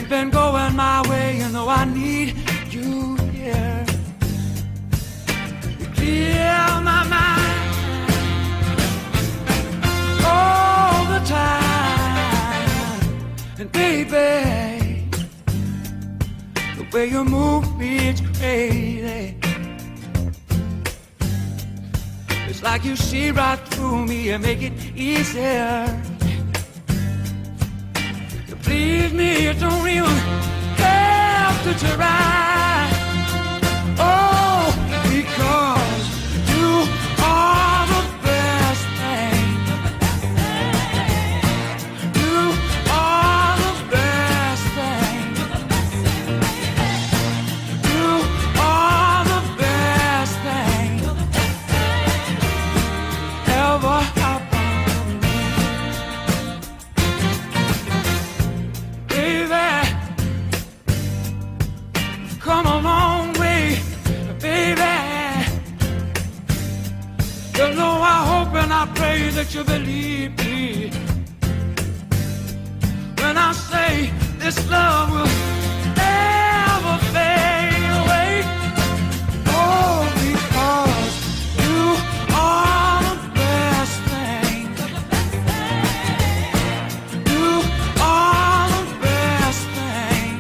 ain't been going my way, you know I need you here. You clear my mind all the time. And baby, the way you move me, it's crazy. It's like you see right through me and make it easier. You please me, you don't even have to try. Oh, because you are the best thing. You are the best thing. You are the best thing ever happened to me. Baby, come a long way, baby. You know I hope and I pray that you believe me when I say this love will never fade away. Oh, because you are the best thing. You are the best thing.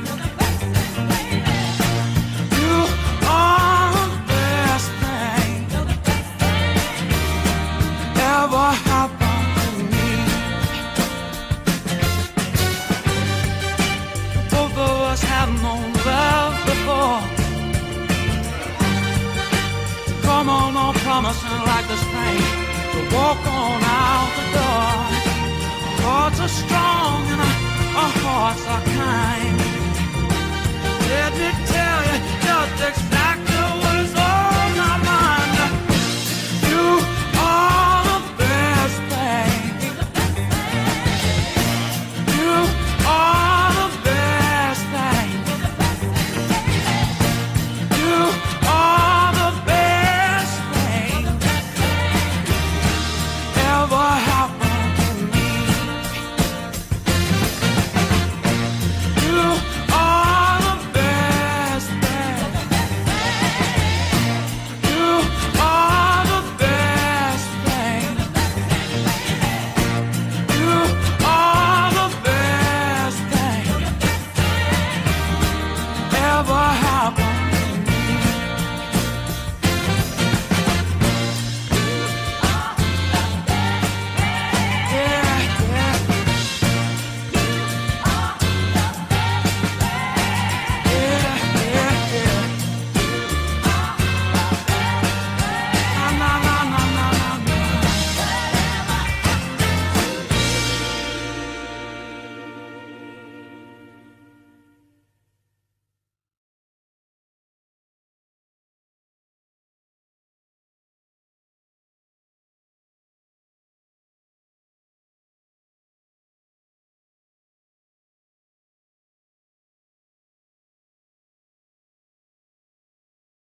You are the best thing ever happened to me. Both of us have known love before. Come on, no promising like the spring to walk on out the door. Our hearts are strong and our hearts are kind. Let me